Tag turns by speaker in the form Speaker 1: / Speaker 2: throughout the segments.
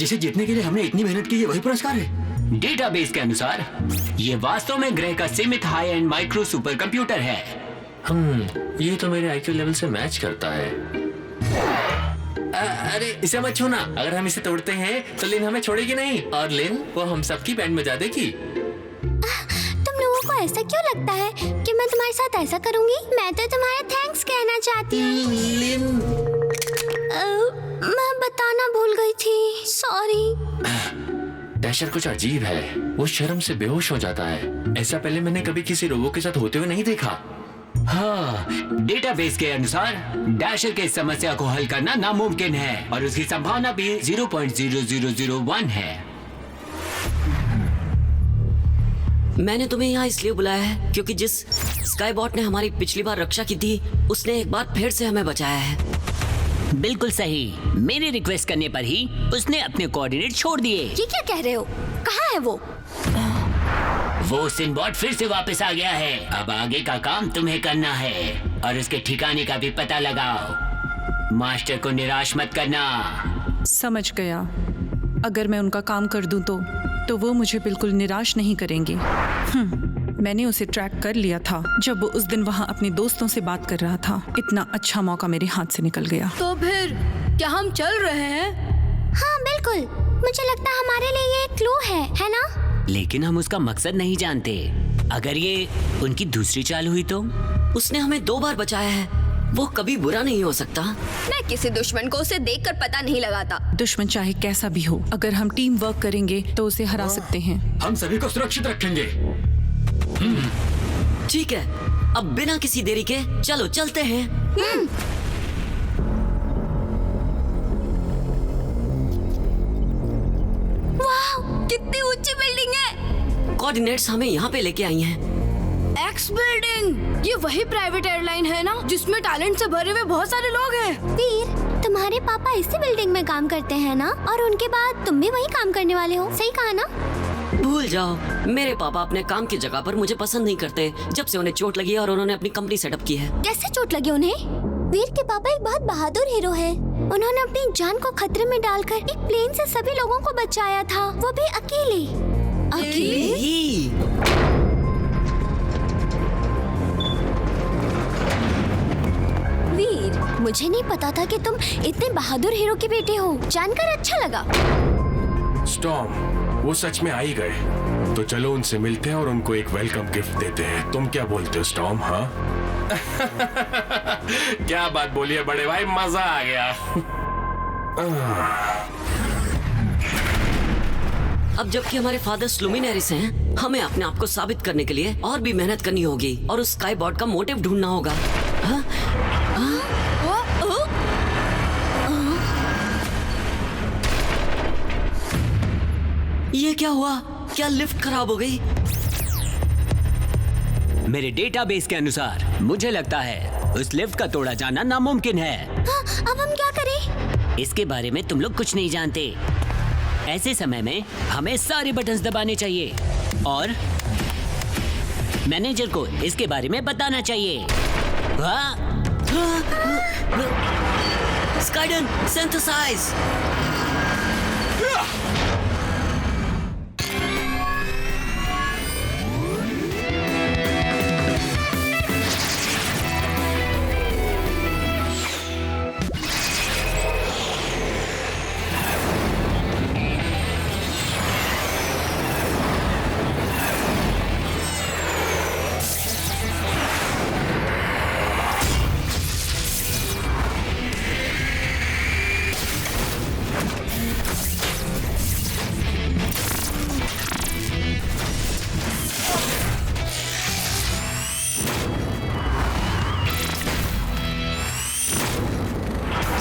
Speaker 1: जिसे जीतने के लिए हमने इतनी मेहनत की है वही पुरस्कार है।
Speaker 2: डेटाबेस के अनुसार ये वास्तव में ग्रह का सीमित high and micro super computer है।
Speaker 3: ये तो मेरे आईक्यू लेवल से मैच करता है। अरे इसे मत छूना, अगर हम इसे तोड़ते हैं तो लिन हमें छोड़ेगी नहीं और लिन वो हम सबकी बैंड बजा देगी।
Speaker 4: तुम लोगों को ऐसा क्यों लगता है कि मैं तुम्हारे साथ ऐसा करूंगी? मैं तो तुम्हारा थैंक्स कहना चाहती हूँ।
Speaker 3: लिन
Speaker 4: मैं बताना भूल गई थी, सॉरी।
Speaker 3: डैशर कुछ अजीब है, वो शर्म से बेहोश हो जाता है। ऐसा पहले मैंने कभी किसी रोबो के साथ होते हुए नहीं देखा।
Speaker 2: हाँ, डेटाबेस के अनुसार डैशर के इस समस्या को हल करना नामुमकिन है और उसकी संभावना भी 0.0001 है।
Speaker 5: मैंने तुम्हें यहाँ इसलिए बुलाया है क्योंकि जिस स्काईबॉट ने हमारी पिछली बार रक्षा की थी उसने एक बार फिर से हमें बचाया है।
Speaker 2: बिल्कुल सही, मेरे रिक्वेस्ट करने पर ही उसने अपने कोऑर्डिनेट छोड़ दिए।
Speaker 4: ये क्या कह रहे हो? कहाँ है वो?
Speaker 2: वो सिनबॉट फिर से वापस आ गया है। अब आगे का काम तुम्हें करना है और उसके ठिकाने का भी पता लगाओ। मास्टर को निराश मत करना।
Speaker 6: समझ गया। अगर मैं उनका काम कर दूं तो वो मुझे बिल्कुल निराश नहीं करेंगे। मैंने उसे ट्रैक कर लिया था जब वो उस दिन वहाँ अपने दोस्तों से बात कर रहा था। इतना अच्छा मौका मेरे हाथ से निकल गया।
Speaker 7: तो फिर क्या हम चल रहे हैं?
Speaker 4: हाँ बिल्कुल, मुझे लगता है हमारे लिए ये एक क्लू है ना?
Speaker 2: लेकिन हम उसका मकसद नहीं जानते। अगर ये उनकी दूसरी चाल हुई तो?
Speaker 5: उसने हमें 2 बार बचाया है, वो कभी बुरा नहीं हो सकता।
Speaker 7: मैं किसी दुश्मन को उसे देखकर पता नहीं लगाता।
Speaker 6: दुश्मन चाहे कैसा भी हो, अगर हम टीम वर्क करेंगे तो उसे हरा सकते हैं।
Speaker 1: हम सभी को सुरक्षित रखेंगे।
Speaker 5: ठीक है, अब बिना किसी देरी के चलो चलते हैं।
Speaker 7: वाह, कितनी ऊंची बिल्डिंग है।
Speaker 5: कोऑर्डिनेट्स हमें यहाँ पे लेके आई हैं।
Speaker 7: एक्स बिल्डिंग, ये वही प्राइवेट एयरलाइन है ना जिसमें टैलेंट से भरे हुए बहुत सारे लोग हैं।
Speaker 4: वीर, तुम्हारे पापा इसी बिल्डिंग में काम करते हैं ना? और उनके बाद तुम भी वही काम करने वाले हो, सही कहा ना?
Speaker 5: भूल जाओ, मेरे पापा अपने काम की जगह पर मुझे पसंद नहीं करते जब से उन्हें चोट लगी है और उन्होंने अपनी कंपनी सेटअप की है।
Speaker 4: कैसे चोट लगी उन्हें? वीर के पापा एक बहुत बहादुर हीरो है। उन्होंने अपनी जान को खतरे में डालकर एक प्लेन से सभी लोगों को बचाया था, वो भी अकेले।
Speaker 5: ही।
Speaker 4: वीर, मुझे नहीं पता था कि तुम इतने बहादुर हीरो के बेटे हो, जानकर अच्छा लगा।
Speaker 8: स्टॉर्म, वो सच में आ ही गए, तो चलो उनसे मिलते हैं और उनको एक वेलकम गिफ्ट देते हैं। तुम क्या बोलते हो स्टॉर्म? हाँ
Speaker 3: क्या बात बोली है बड़े भाई, मजा आ गया।
Speaker 5: अब जबकि हमारे फादर्स लुमिनरीज हैं, हमें अपने आप को साबित करने के लिए और भी मेहनत करनी होगी और उस स्काईबॉट का मोटिव ढूंढना होगा। हाँ? ये क्या हुआ? क्या लिफ्ट खराब हो गई?
Speaker 2: मेरे डेटाबेस के अनुसार मुझे लगता है उस लिफ्ट का तोड़ा जाना नामुमकिन है।
Speaker 4: हाँ, अब हम क्या करें?
Speaker 2: इसके बारे में तुम लोग कुछ नहीं जानते। ऐसे समय में हमें सारे बटन्स दबाने चाहिए और मैनेजर को इसके बारे में बताना चाहिए। हाँ?
Speaker 5: स्काइडन, सिंथेसाइज।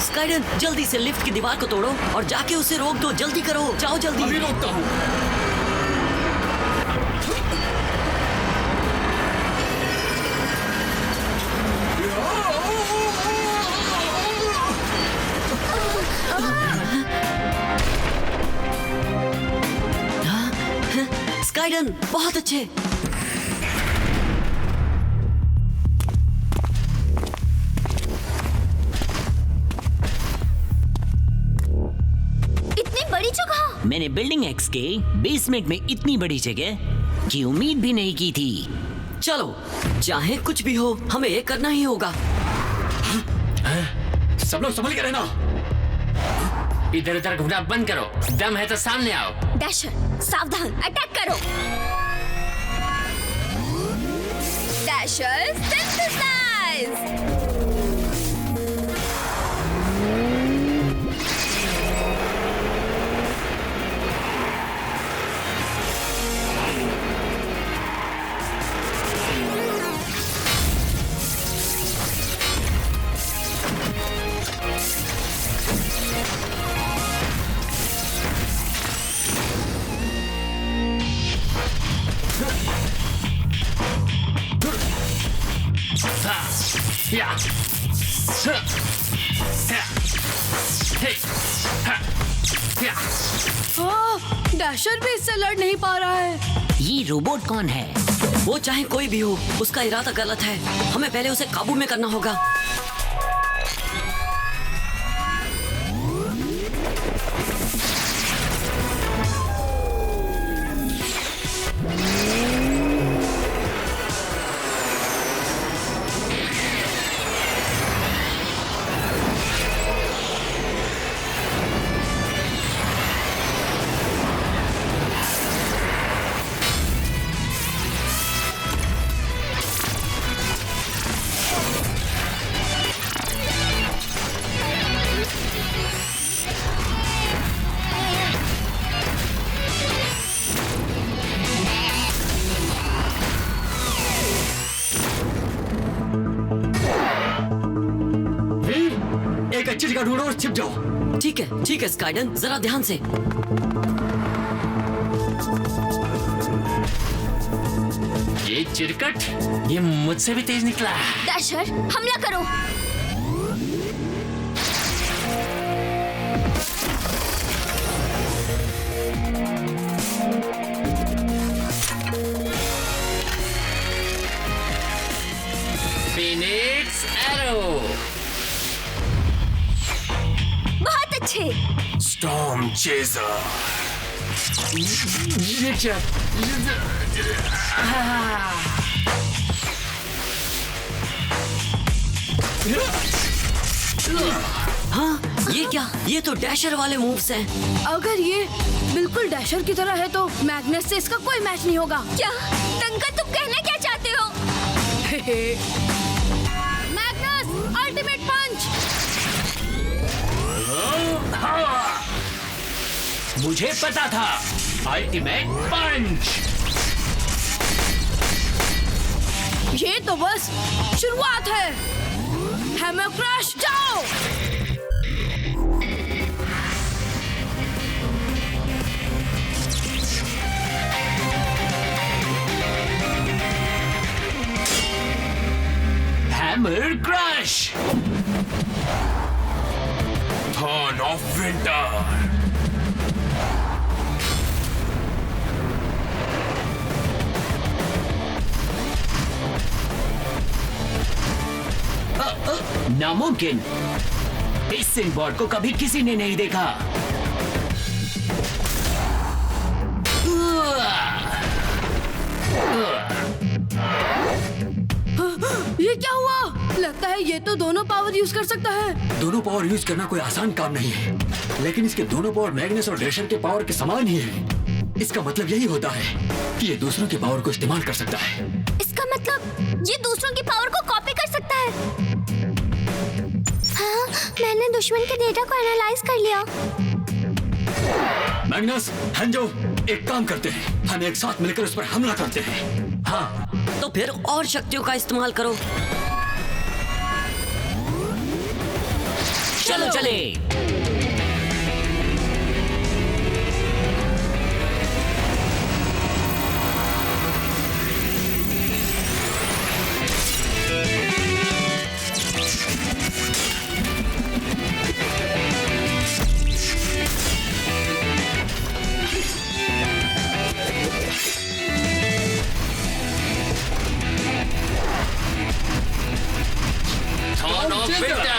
Speaker 5: स्काइडन, जल्दी से लिफ्ट की दीवार को तोड़ो और जाके उसे रोक दो। जल्दी करो, जाओ जल्दी।
Speaker 1: अभी रोकता हूँ।
Speaker 5: स्काइडन, बहुत अच्छे।
Speaker 4: इतनी बड़ी जगह
Speaker 2: मैंने बिल्डिंग एक्स के बेसमेंट में इतनी बड़ी जगह की उम्मीद भी नहीं की थी।
Speaker 5: चलो, चाहे कुछ भी हो, हमें ये करना ही होगा।
Speaker 1: सब लोग संभल के रहना।
Speaker 3: इधर उधर घूमना बंद करो, दम है तो सामने आओ।
Speaker 4: डैशर सावधान, अटैक करो। Dasher synthesise.
Speaker 7: डैशर भी इससे लड़ नहीं पा रहा है।
Speaker 2: ये रोबोट कौन है?
Speaker 5: वो चाहे कोई भी हो, उसका इरादा गलत है। हमें पहले उसे काबू में करना होगा।
Speaker 1: एक अच्छी जगह ढूंढो और छिप जाओ।
Speaker 5: ठीक है स्काइडन, जरा ध्यान से।
Speaker 3: ये चिरकट, ये मुझसे भी तेज निकला।
Speaker 4: डैशर हमला करो।
Speaker 3: Phoenix arrow.
Speaker 4: बहुत अच्छे।
Speaker 8: Storm chaser.
Speaker 5: हाँ, ये क्या? ये तो डैशर वाले मूव्स हैं।
Speaker 7: अगर ये बिल्कुल डैशर की तरह है तो मैग्नेस से इसका कोई मैच नहीं होगा।
Speaker 4: क्या टंका, तुम कहना क्या चाहते हो?
Speaker 7: मैग्नेस अल्टीमेट पंच।
Speaker 2: मुझे पता था। अल्टीमेट पंच।
Speaker 7: ये तो बस शुरुआत है। हैमर क्रश, जाओ।
Speaker 2: Hammer crush.
Speaker 8: Thorn of winter.
Speaker 2: नामुमकिन। इस सिंबॉट को कभी किसी ने नहीं देखा।
Speaker 7: ये क्या हुआ? लगता है ये तो दोनों पावर यूज कर सकता है।
Speaker 1: दोनों पावर यूज करना कोई आसान काम नहीं है, लेकिन इसके दोनों पावर मैग्नेस और डैशर के पावर के समान ही है। इसका मतलब यही होता है कि ये दूसरों की पावर को इस्तेमाल कर सकता है।
Speaker 4: इसका मतलब ये दूसरों की पावर को कॉपी कर सकता है। हाँ, मैंने दुश्मन के डेटा को एनालाइज कर लिया।
Speaker 1: मैग्नस, हैंजो, एक काम करते हैं, हम एक साथ मिलकर उस पर हमला करते हैं।
Speaker 5: हाँ, तो फिर और शक्तियों का इस्तेमाल करो।
Speaker 2: चलो चले।
Speaker 3: Thorn of winter.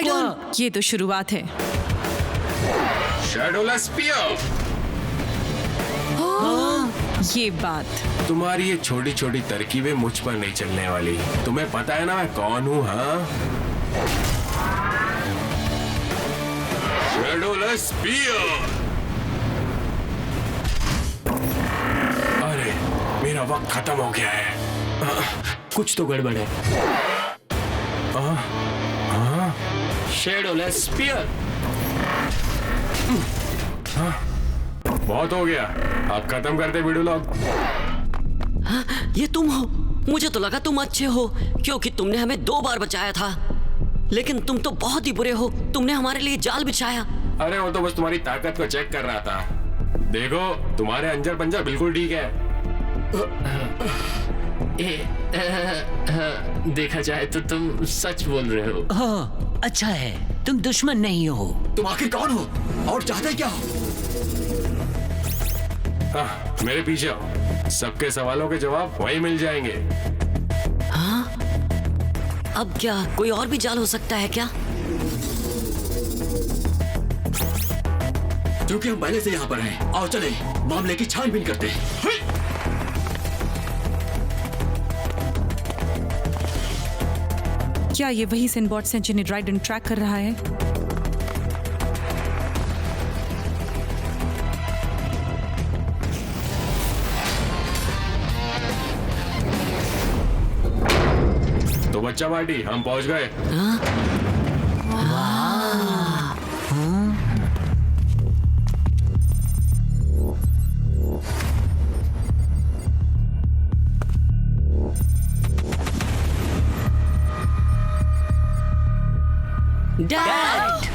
Speaker 5: पोसेइडन।
Speaker 6: ये तो शुरुआत है।
Speaker 8: Shadowless spear.
Speaker 6: ये बात
Speaker 8: तुम्हारी ये छोटी छोटी तरकीबें मुझ पर नहीं चलने वाली। तुम्हें पता है ना मैं कौन हूँ? हाँ, शैडोलेस स्पीयर। अरे मेरा वक्त खत्म हो गया है।
Speaker 1: कुछ तो गड़बड़ है। Shadowless spear.
Speaker 8: बहुत हो गया, अब खत्म करते वीडियो लॉग।
Speaker 5: ये तुम हो? मुझे तो लगा तुम अच्छे हो क्योंकि तुमने हमें 2 बार बचाया था, लेकिन तुम तो बहुत ही बुरे हो। तुमने हमारे लिए जाल बिछाया।
Speaker 8: अरे वो तो बस तुम्हारी ताकत को चेक कर रहा था। देखो तुम्हारे अंजर पंजर बिल्कुल ठीक है।
Speaker 3: देखा जाए तो तुम सच बोल रहे हो।
Speaker 2: ओह, अच्छा है, तुम दुश्मन नहीं हो।
Speaker 1: तुम आखिर कौन हो और चाहते क्या हो?
Speaker 8: मेरे पीछे आओ, सबके सवालों के जवाब वहीं मिल जाएंगे।
Speaker 5: हाँ? अब क्या कोई और भी जाल हो सकता है क्या?
Speaker 1: क्योंकि हम पहले से यहाँ पर हैं। आओ चले मामले की छानबीन करते हैं।
Speaker 6: क्या ये वही सिनबॉट्स हैं जिन्हें ड्राइडन ट्रैक कर रहा है?
Speaker 8: तो बच्चा पार्टी हम पहुंच गए।
Speaker 5: डैड!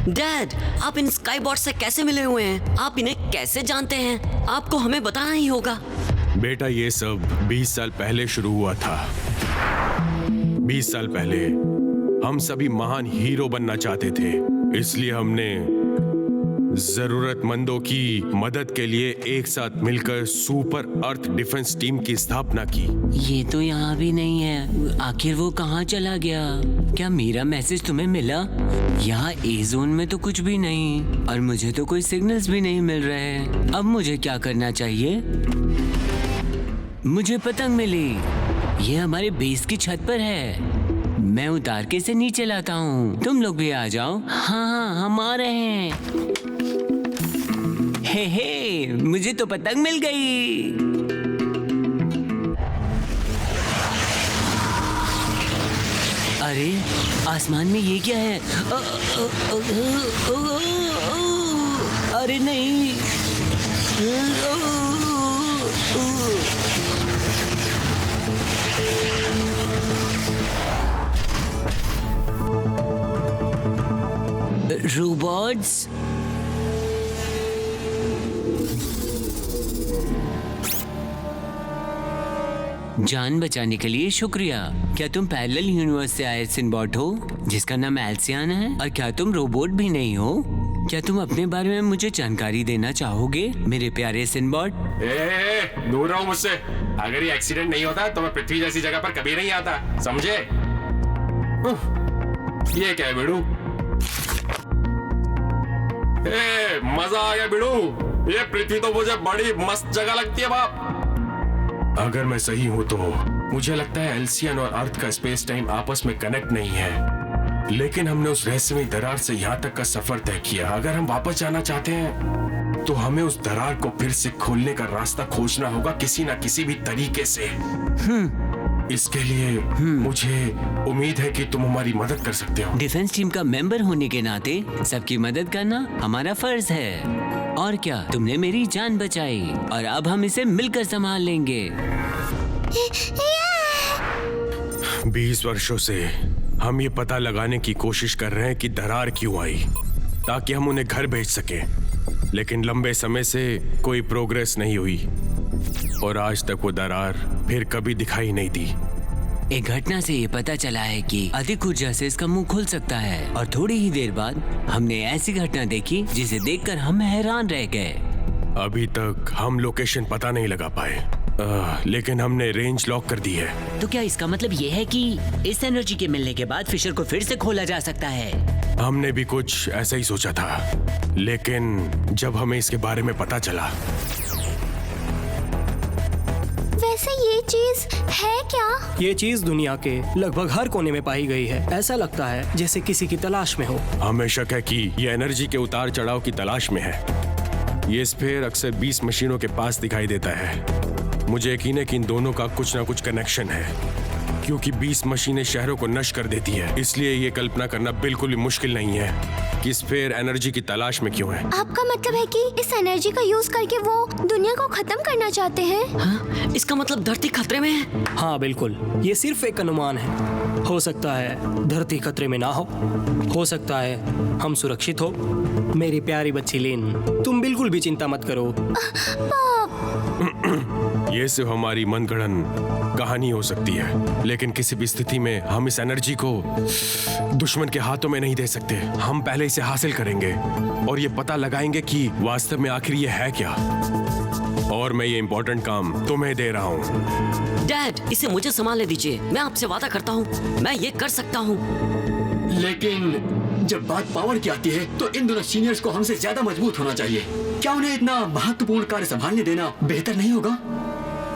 Speaker 5: डैड, आप इन स्काईबॉट से कैसे मिले हुए हैं? आप इन्हें कैसे जानते हैं? आपको हमें बताना ही होगा।
Speaker 8: बेटा ये सब 20 साल पहले शुरू हुआ था। 20 साल पहले हम सभी महान हीरो बनना चाहते थे, इसलिए हमने जरूरतमंदों की मदद के लिए एक साथ मिलकर सुपर अर्थ डिफेंस टीम की स्थापना की।
Speaker 2: ये तो यहाँ भी नहीं है। आखिर वो कहाँ चला गया? क्या मेरा मैसेज तुम्हें मिला? यहाँ ए जोन में तो कुछ भी नहीं और मुझे तो कोई सिग्नल्स भी नहीं मिल रहे हैं। अब मुझे क्या करना चाहिए? मुझे पतंग मिली। ये हमारे बेस की छत पर है। मैं उतार के इसे नीचे लाता हूँ। तुम लोग भी आ जाओ। हाँ, हम आ रहे हैं। हे, मुझे तो पतंग मिल गई। अरे आसमान में ये क्या है? अरे नहीं। रोबोट्स, जान बचाने के लिए शुक्रिया। क्या तुम पैरेलल यूनिवर्स से आए सिनबॉट हो जिसका नाम एल्सियन है? और क्या तुम रोबोट भी नहीं हो? क्या तुम अपने बारे में मुझे जानकारी देना चाहोगे मेरे प्यारे सिनबॉट?
Speaker 8: दूर रहो मुझसे। अगर ये एक्सीडेंट नहीं होता तो मैं पृथ्वी जैसी जगह पर कभी नहीं आता, समझे? ये क्या है बिड़ू? मजा आ गया बिड़ू। ये पृथ्वी तो मुझे बड़ी मस्त जगह लगती है बाप। अगर मैं सही हूं तो मुझे लगता है एल्सियन और अर्थ का स्पेस टाइम आपस में कनेक्ट नहीं है, लेकिन हमने उस रहस्यमयी दरार से यहाँ तक का सफर तय किया। अगर हम वापस जाना चाहते हैं तो हमें उस दरार को फिर से खोलने का रास्ता खोजना होगा किसी ना किसी भी तरीके से। इसके लिए मुझे उम्मीद है कि तुम हमारी मदद कर सकते हो।
Speaker 2: डिफेंस टीम का मेंबर होने के नाते सबकी मदद करना हमारा फर्ज है। और क्या, तुमने मेरी जान बचाई और अब हम इसे मिलकर संभाल लेंगे।
Speaker 8: 20 वर्षों से हम ये पता लगाने की कोशिश कर रहे हैं कि दरार क्यों आई, ताकि हम उन्हें घर भेज सके, लेकिन लंबे समय से कोई प्रोग्रेस नहीं हुई और आज तक वो दरार फिर कभी दिखाई नहीं दी।
Speaker 2: एक घटना से ये पता चला है कि अधिक ऊर्जा से इसका मुंह खुल सकता है और थोड़ी ही देर बाद हमने ऐसी घटना देखी जिसे देखकर हम हैरान रह गए।
Speaker 8: अभी तक हम लोकेशन पता नहीं लगा पाए, लेकिन हमने रेंज लॉक कर दी है।
Speaker 2: तो क्या इसका मतलब ये है कि इस एनर्जी के मिलने के बाद फिशर को फिर से खोला जा सकता है?
Speaker 8: हमने भी कुछ ऐसा ही सोचा था, लेकिन जब हमें इसके बारे में पता चला।
Speaker 4: वैसे ये चीज है क्या?
Speaker 9: ये चीज दुनिया के लगभग हर कोने में पाई गई है। ऐसा लगता है जैसे किसी की तलाश में हो।
Speaker 8: हमें शक है कि ये एनर्जी के उतार चढ़ाव की तलाश में है। ये स्फीयर अक्सर 20 मशीनों के पास दिखाई देता है। मुझे यकीन है कि इन दोनों का कुछ ना कुछ कनेक्शन है, क्योंकि 20 मशीनें शहरों को नष्ट कर देती है। इसलिए ये कल्पना करना बिल्कुल भी मुश्किल नहीं है कि स्फीयर एनर्जी की तलाश में क्यों है।
Speaker 4: आपका मतलब है कि इस एनर्जी का यूज करके वो दुनिया को खत्म करना चाहते हैं?
Speaker 5: हाँ? इसका मतलब धरती खतरे में है?
Speaker 9: हाँ बिल्कुल, ये सिर्फ एक अनुमान है। हो सकता है धरती खतरे में ना हो सकता है हम सुरक्षित हो। मेरी प्यारी बच्ची लिन, तुम बिल्कुल भी चिंता मत करो।
Speaker 8: ये सिर्फ हमारी मनगढ़ंत कहानी हो सकती है, लेकिन किसी भी स्थिति में हम इस एनर्जी को दुश्मन के हाथों में नहीं दे सकते। हम पहले इसे हासिल करेंगे और ये पता लगाएंगे कि वास्तव में आखिर ये है क्या। और मैं ये इम्पोर्टेंट काम तुम्हें दे रहा हूँ।
Speaker 5: डैड, इसे मुझे संभालने दीजिए। मैं आपसे वादा करता हूँ, मैं ये कर सकता हूँ।
Speaker 1: लेकिन जब बात पावर की आती है तो इन दोनों सीनियर्स को हमसे ज्यादा मजबूत होना चाहिए। क्या उन्हें इतना महत्वपूर्ण कार्य संभालने देना बेहतर नहीं होगा?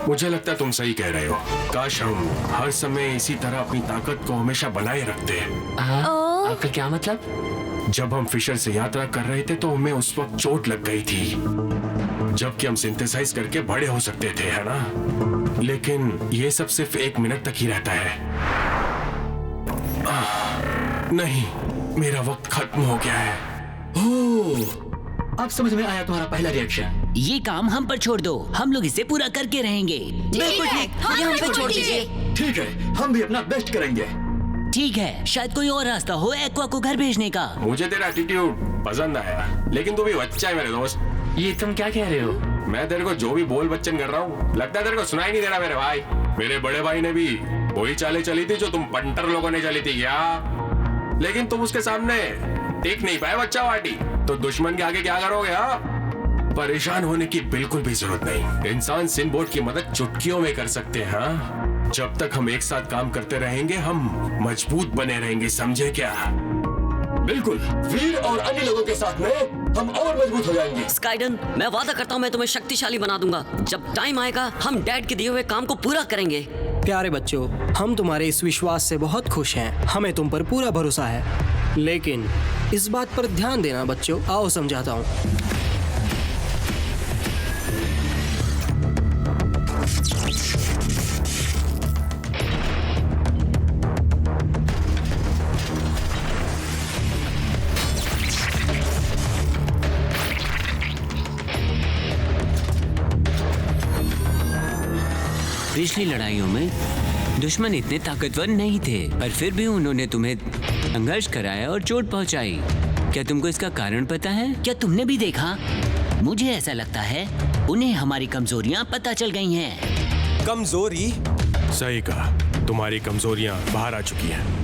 Speaker 8: मुझे लगता है तुम सही कह रहे हो। काश हम हर समय इसी तरह अपनी ताकत को हमेशा बनाए रखते।
Speaker 3: आपका क्या मतलब?
Speaker 8: जब हम फिशर से यात्रा कर रहे थे तो हमें उस वक्त चोट लग गई थी, जबकि हम सिंथेसाइज करके बड़े हो सकते थे, है ना? लेकिन ये सब सिर्फ 1 मिनट तक ही रहता है। नहीं, मेरा वक्त खत्म हो गया है।
Speaker 1: अब समझ में आया तुम्हारा पहला रिएक्शन।
Speaker 2: ये काम हम पर छोड़ दो, हम लोग इसे पूरा करके रहेंगे।
Speaker 5: बिल्कुल ठीक, ये हम पे छोड़ दीजिए।
Speaker 1: ठीक है, हम भी अपना बेस्ट करेंगे।
Speaker 2: ठीक है, शायद कोई और रास्ता हो एक्वा को घर भेजने का।
Speaker 8: मुझे तेरा एटीट्यूड पसंद आया, लेकिन तू भी बच्चा है मेरे दोस्त।
Speaker 3: ये तुम क्या कह रहे हो?
Speaker 8: मैं तेरे को जो भी बोल बच्चन कर रहा हूँ, लगता है तेरे को सुनाई नहीं दे रहा मेरे भाई। मेरे बड़े भाई ने भी वही चालें चली थी जो तुम पंटर लोगों ने चली थी क्या? लेकिन तुम उसके सामने टिक नहीं पाए बच्चा वाटी, तो दुश्मन के आगे क्या करोगे? हाँ, परेशान होने की बिल्कुल भी जरूरत नहीं। इंसान सिनबोर्ड की मदद चुटकियों में कर सकते हैं। हाँ, जब तक हम एक साथ काम करते रहेंगे हम मजबूत बने रहेंगे, समझे क्या?
Speaker 1: बिल्कुल, वीर और अन्य लोगों के साथ में हम और मजबूत हो जाएंगे।
Speaker 5: स्काइडन, मैं वादा करता हूँ मैं तुम्हें शक्तिशाली बना दूंगा। जब टाइम आएगा हम डैड के दिए हुए काम को पूरा करेंगे।
Speaker 9: प्यारे बच्चों, हम तुम्हारे इस विश्वास से बहुत खुश हैं। हमें तुम पर पूरा भरोसा है, लेकिन इस बात पर ध्यान देना बच्चों। आओ समझाता हूँ।
Speaker 2: पिछली लड़ाइयों में दुश्मन इतने ताकतवर नहीं थे, पर फिर भी उन्होंने तुम्हें संघर्ष कराया और चोट पहुंचाई। क्या तुमको इसका कारण पता है? क्या तुमने भी देखा? मुझे ऐसा लगता है उन्हें हमारी कमजोरियां पता चल गई हैं।
Speaker 8: कमजोरी? सही कहा, तुम्हारी कमजोरियां बाहर आ चुकी हैं।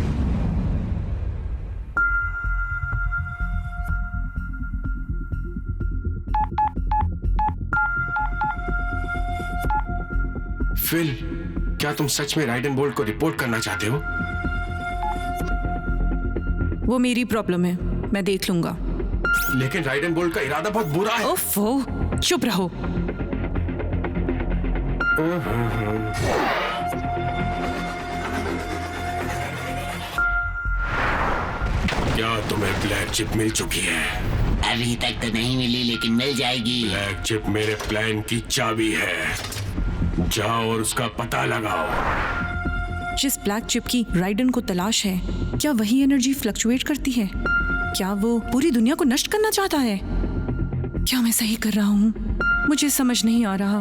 Speaker 8: फिल, क्या तुम सच में राइडन बोल्ट को रिपोर्ट करना चाहते हो?
Speaker 6: वो मेरी प्रॉब्लम है, मैं देख लूंगा।
Speaker 8: लेकिन राइडन बोल्ट का इरादा बहुत बुरा है।
Speaker 6: ओफो, चुप रहो।
Speaker 8: क्या तुम्हें ब्लैक चिप मिल चुकी है?
Speaker 2: अभी तक तो नहीं मिली, लेकिन मिल जाएगी।
Speaker 8: ब्लैक चिप मेरे प्लान की चाबी है। जाओ और उसका पता लगाओ।
Speaker 6: जिस ब्लैक चिप की राइडन को तलाश है, क्या वही एनर्जी फ्लक्चुएट करती है? क्या वो पूरी दुनिया को नष्ट करना चाहता है? क्या मैं सही कर रहा हूँ? मुझे समझ नहीं आ रहा।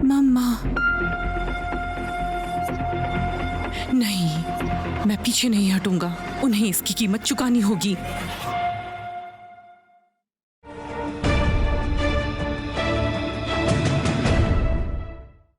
Speaker 6: मम्मा, नहीं, मैं पीछे नहीं हटूंगा। उन्हें इसकी कीमत चुकानी होगी।